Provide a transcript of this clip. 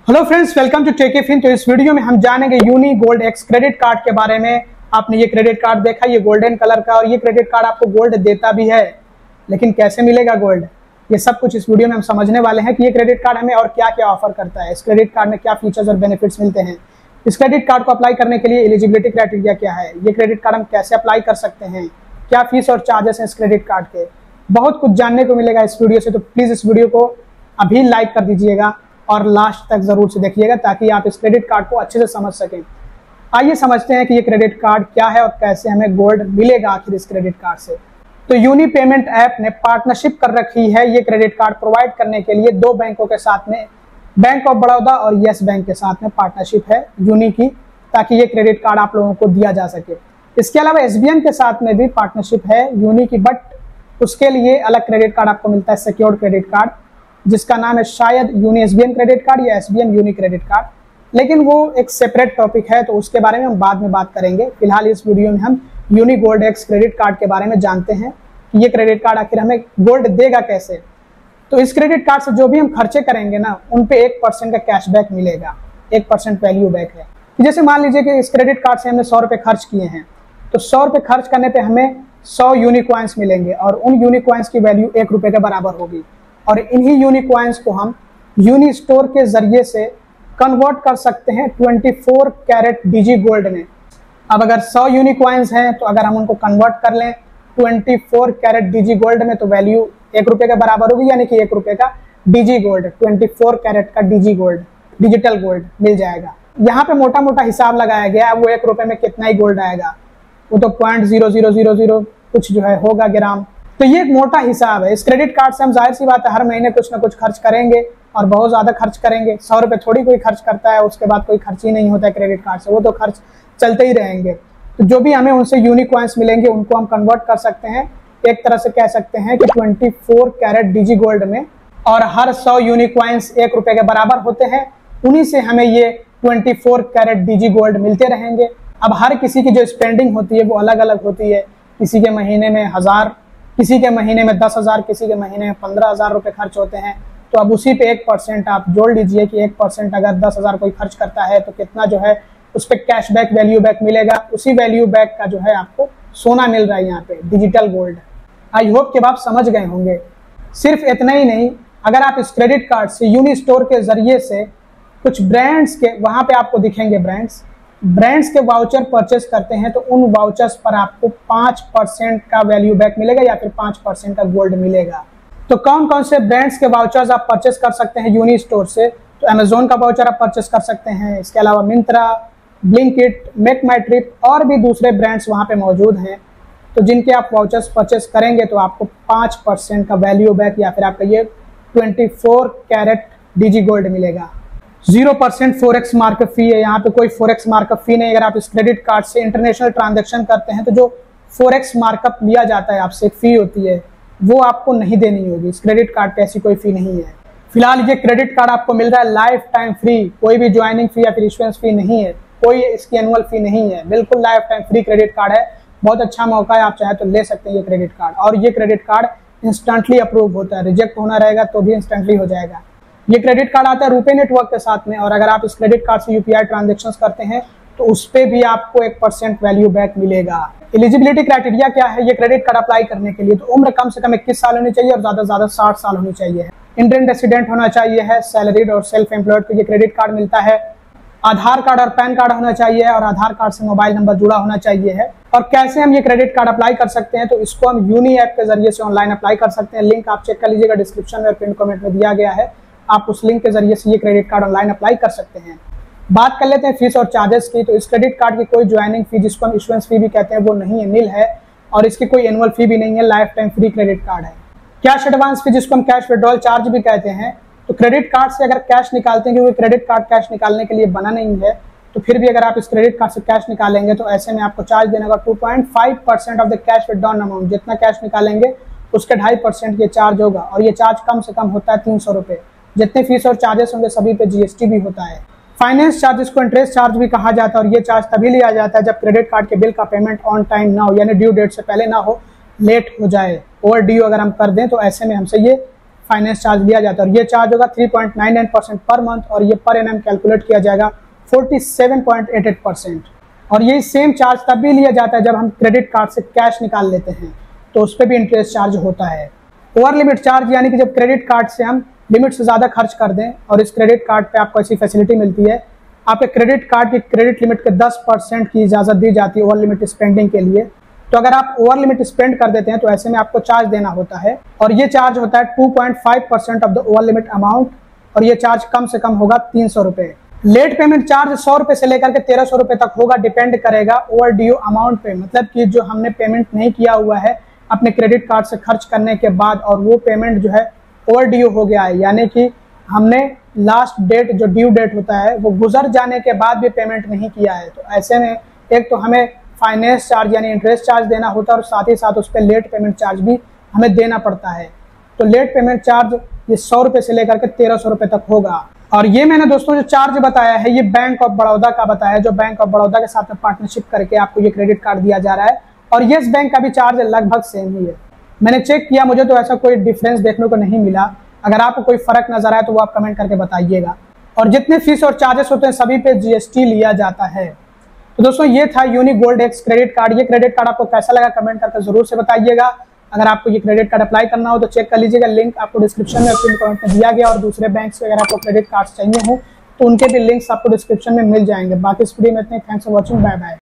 Hello friends, welcome to Tech A Fin. तो इस video में हम जानेंगे Uni Gold X credit card के बारे में। आपने ये क्रेडिट कार्ड देखा, ये गोल्डन कलर का, और ये क्रेडिट कार्ड आपको गोल्ड देता भी है, लेकिन कैसे मिलेगा गोल्ड, ये सब कुछ इस वीडियो में हम समझने वाले हैं कि ये क्रेडिट कार्ड हमें और क्या क्या ऑफर करता है, इस क्रेडिट कार्ड में क्या फीचर्स और बेनिफिट्स मिलते हैं, इस क्रेडिट कार्ड को अप्लाई करने के लिए एलिजिबिलिटी क्राइटेरिया क्या है, ये क्रेडिट कार्ड हम कैसे अप्लाई कर सकते हैं, क्या फीस और चार्जेस हैं इस क्रेडिट कार्ड के। बहुत कुछ जानने को मिलेगा इस वीडियो से, तो प्लीज इस वीडियो को अभी लाइक कर दीजिएगा और लास्ट तक जरूर से देखिएगा ताकि आप इस क्रेडिट कार्ड को अच्छे से समझ सकें। आइए समझते हैं कि ये क्रेडिट कार्ड क्या है और कैसे हमें गोल्ड मिलेगा आखिर इस क्रेडिट कार्ड से। तो यूनी पेमेंट ऐप ने पार्टनरशिप कर रखी है ये क्रेडिट कार्ड प्रोवाइड करने के लिए दो बैंकों के साथ में, बैंक ऑफ बड़ौदा और यस बैंक के साथ में पार्टनरशिप है यूनी की, ताकि ये क्रेडिट कार्ड आप लोगों को दिया जा सके। इसके अलावा एसबीएन के साथ में भी पार्टनरशिप है यूनी की, बट उसके लिए अलग क्रेडिट कार्ड आपको मिलता है, सिक्योर्ड क्रेडिट कार्ड, जिसका नाम है शायद यूनी एसबीएन क्रेडिट कार्ड या एसबीएन यूनी क्रेडिट कार्ड, लेकिन वो एक सेपरेट टॉपिक है, तो उसके बारे में हम बाद में बात करेंगे। फिलहाल इस वीडियो में हम Uni Gold X credit card के बारे में जानते हैं कि ये क्रेडिट कार्ड आखिर हमें गोल्ड देगा कैसे। तो इस क्रेडिट कार्ड से जो भी हम खर्चे करेंगे ना, उन पे 1% का कैशबैक मिलेगा, 1% वैल्यू बैक है। जैसे मान लीजिए कि इस क्रेडिट कार्ड से हमने 100 रुपये खर्च किए हैं, तो 100 रुपये खर्च करने पे हमें 100 यूनी कॉइन्स मिलेंगे और उन यूनी कॉइन्स की वैल्यू 1 रुपये के बराबर होगी, और इन्हीं यूनी कॉइन्स को हम यूनी स्टोर के जरिए से कन्वर्ट कर सकते हैं 24 कैरेट डिजी गोल्ड में। अब अगर 100 यूनी कॉइन्स हैं, तो अगर हम उनको कन्वर्ट कर लें 24 कैरेट डिजी गोल्ड में, तो वैल्यू 1 रुपये के बराबर होगी, यानी कि 1 रुपये का डिजी गोल्ड, 24 कैरेट का डिजी गोल्ड, डिजिटल गोल्ड मिल जाएगा। यहाँ पे मोटा मोटा हिसाब लगाया गया है, वो 1 रुपये में कितना ही गोल्ड आएगा, वो तो 0.0000 कुछ जो है होगा ग्राम। तो ये एक मोटा हिसाब है। इस क्रेडिट कार्ड से हम जाहिर सी बात है हर महीने कुछ ना कुछ खर्च करेंगे, और बहुत ज्यादा खर्च करेंगे। 100 रुपये थोड़ी कोई खर्च करता है, उसके बाद कोई खर्च ही नहीं होता है क्रेडिट कार्ड से, वो तो खर्च चलते ही रहेंगे। तो जो भी हमें उनसे यूनिक कॉइन्स मिलेंगे उनको हम कन्वर्ट कर सकते हैं, एक तरह से कह सकते हैं कि 24 कैरेट डिजी गोल्ड में, और हर 100 यूनिक कॉइन्स 1 रुपये के बराबर होते हैं, उन्हीं से हमें ये 24 कैरेट डिजी गोल्ड मिलते रहेंगे। अब हर किसी की जो स्पेंडिंग होती है वो अलग अलग होती है, किसी के महीने में 1000, किसी के महीने में 10,000, किसी के महीने में 15,000 रुपए खर्च होते हैं। तो अब उसी पे 1% आप जोड़ लीजिए कि 1% अगर 10,000 कोई खर्च करता है तो कितना जो है उस पर कैशबैक वैल्यू बैक मिलेगा। उसी वैल्यू बैक का जो है आपको सोना मिल रहा है यहाँ पे, डिजिटल गोल्ड। आई होप कि आप समझ गए होंगे। सिर्फ इतना ही नहीं, अगर आप इस क्रेडिट कार्ड से यूनी स्टोर के जरिए से कुछ ब्रांड्स के, वहां पे आपको दिखेंगे ब्रांड्स के वाउचर परचेस करते हैं, तो उन वाउचर्स पर आपको 5% का वैल्यू बैक मिलेगा या फिर 5% का गोल्ड मिलेगा। तो कौन कौन से ब्रांड्स के वाउचर्स आप परचेस कर सकते हैं यूनी स्टोर से? तो अमेजोन का वाउचर आप परचेस कर सकते हैं, इसके अलावा मिंत्रा, ब्लिंकिट, मेक माई ट्रिप और भी दूसरे ब्रांड्स वहां पे मौजूद हैं। तो जिनके आप वाउचर्स परचेस करेंगे तो आपको 5% का वैल्यू बैक या फिर आपका ये 24 कैरेट डिजी गोल्ड मिलेगा। 0% फॉरेक्स मार्कअप फी है, यहाँ पे कोई फॉरेक्स मार्कअप फी नहीं। अगर आप इस क्रेडिट कार्ड से इंटरनेशनल ट्रांजैक्शन करते हैं तो जो फॉरेक्स मार्कअप लिया जाता है आपसे, फी होती है, वो आपको नहीं देनी होगी। इस क्रेडिट कार्ड पे ऐसी कोई फी नहीं है। फिलहाल ये क्रेडिट कार्ड आपको मिल रहा है लाइफ टाइम फ्री, कोई भी ज्वाइनिंग फी या फिर इश्यूएंस फी नहीं है, कोई इसकी एनुअल फी नहीं है, बिल्कुल life time free credit card है। बहुत अच्छा मौका है, आप चाहे तो ले सकते हैं ये क्रेडिट कार्ड। और ये क्रेडिट कार्ड इंस्टेंटली अप्रूव होता है, रिजेक्ट होना रहेगा तो भी इंस्टेंटली हो जाएगा। ये क्रेडिट कार्ड आता है रुपे नेटवर्क के साथ में, और अगर आप इस क्रेडिट कार्ड से यूपीआई ट्रांजैक्शंस करते हैं तो उस पे भी आपको 1% वैल्यू बैक मिलेगा। एलिजिबिलिटी क्राइटेरिया क्या है ये क्रेडिट कार्ड अप्लाई करने के लिए? तो उम्र कम से कम 21 साल होनी चाहिए और ज्यादा से ज्यादा 60 साल होनी चाहिए। इंडियन रेसिडेंट होना चाहिए है, सैलरीड और सेल्फ एम्प्लॉयड को ये क्रेडिट कार्ड मिलता है। आधार कार्ड और पैन कार्ड होना चाहिए, और आधार कार्ड से मोबाइल नंबर जुड़ा होना चाहिए है। और कैसे हम ये क्रेडिट कार्ड अप्लाई कर सकते हैं? तो इसको हम यूनी ऐप के जरिए से ऑनलाइन अप्लाई कर सकते हैं। लिंक आप चेक कर लीजिएगा, डिस्क्रिप्शन में और पिन कमेंट में दिया गया है। आप उस लिंक के जरिए से ये क्रेडिट कार्ड ऑनलाइन अप्लाई कर सकते हैं। बात कर लेते हैं फीस और चार्जेस की। तो इस क्रेडिट कार्ड की कोई ज्वाइनिंग फी, जिसको हम इश्यूएंस फी भी कहते हैं, वो नहीं है, नील है, और इसकी कोई एनुअल फी भी नहीं है, life time free credit card है। कैश एडवांस फी, जिसको हम कैश विड्रॉल चार्ज भी कहते हैं, तो क्रेडिट कार्ड से अगर कैश निकालते हैं, क्योंकि क्रेडिट कार्ड कैश निकालने के लिए बना नहीं है, तो फिर भी अगर आप इस क्रेडिट कार्ड से कैश निकालेंगे तो ऐसे में आपको चार्ज देना होगा 2.5% of the cash withdrawn amount. जितना कैश निकालेंगे उसके 2.5% ये चार्ज होगा, और ये चार्ज कम से कम होता है 300 रुपये। जितने फीस और चार्जेस होंगे सभी पे जीएसटी भी होता है। फाइनेंस चार्जेस को इंटरेस्ट चार्ज भी कहा जाता है, और ये चार्ज तभी लिया जाता है जब क्रेडिट कार्ड के बिल का पेमेंट ऑन टाइम ना हो, यानी ड्यू डेट से पहले ना हो, लेट हो जाए, ओवर ड्यू अगर हम कर दें तो ऐसे में हमसे ये फाइनेंस चार्ज लिया जाता है। और ये चार्ज होगा 3.99% पर मंथ, और ये पर एनम कैलकुलेट किया जाएगा 47.88%। और ये सेम चार्ज तब भी लिया जाता है जब हम क्रेडिट कार्ड से कैश निकाल लेते हैं, तो उस पर भी इंटरेस्ट चार्ज होता है। ओवर लिमिट चार्ज यानी कि जब क्रेडिट कार्ड से हम लिमिट से ज़्यादा खर्च कर दें और इस क्रेडिट कार्ड पे आपको ऐसी फैसिलिटी मिलती है, आपके क्रेडिट कार्ड की क्रेडिट लिमिट के 10% की इजाज़त दी जाती है ओवर लिमिट स्पेंडिंग के लिए। तो अगर आप ओवर लिमिट स्पेंड कर देते हैं तो ऐसे में आपको चार्ज देना होता है, और ये चार्ज होता है 2.5% of the over limit amount, और ये चार्ज कम से कम होगा 300 रुपये। लेट पेमेंट चार्ज 100 रुपये से लेकर के 1300 रुपये तक होगा, डिपेंड करेगा ओवर ड्यू अमाउंट पे। मतलब कि जो हमने पेमेंट नहीं किया हुआ है अपने क्रेडिट कार्ड से खर्च करने के बाद, और वो पेमेंट जो है ओवर ड्यू हो गया है, यानी कि हमने लास्ट डेट जो ड्यू डेट होता है वो गुजर जाने के बाद भी पेमेंट नहीं किया है, तो ऐसे में एक तो हमें फाइनेंस चार्ज यानी इंटरेस्ट चार्ज देना होता है, और साथ ही साथ उस पर लेट पेमेंट चार्ज भी हमें देना पड़ता है। तो लेट पेमेंट चार्ज ये 100 रुपये से लेकर के 1300 रुपये तक होगा। और ये मैंने दोस्तों जो चार्ज बताया है ये बैंक ऑफ बड़ौदा का बताया, जो बैंक ऑफ बड़ौदा के साथ में पार्टनरशिप करके आपको ये क्रेडिट कार्ड दिया जा रहा है, और येस बैंक का भी चार्ज लगभग सेम ही है। मैंने चेक किया, मुझे तो ऐसा कोई डिफरेंस देखने को नहीं मिला। अगर आपको कोई फर्क नजर आए तो वो आप कमेंट करके बताइएगा। और जितने फीस और चार्जेस होते हैं सभी पे जीएसटी लिया जाता है। तो दोस्तों ये था unique gold X credit card. ये क्रेडिट कार्ड आपको कैसा लगा कमेंट करके जरूर से बताइएगा। अगर आपको ये क्रेडिट कार्ड अप्लाई करना हो तो चेक कर लीजिएगा, लिंक आपको डिस्क्रिप्शन में और कमेंट में दिया गया। और दूसरे बैंक से अगर आपको क्रेडिट कार्ड चाहिए हो तो उनके भी लिंक्स आपको डिस्क्रिप्शन में मिल जाएंगे। बाकी इस वीडियो में इतने, thanks for watching, bye bye.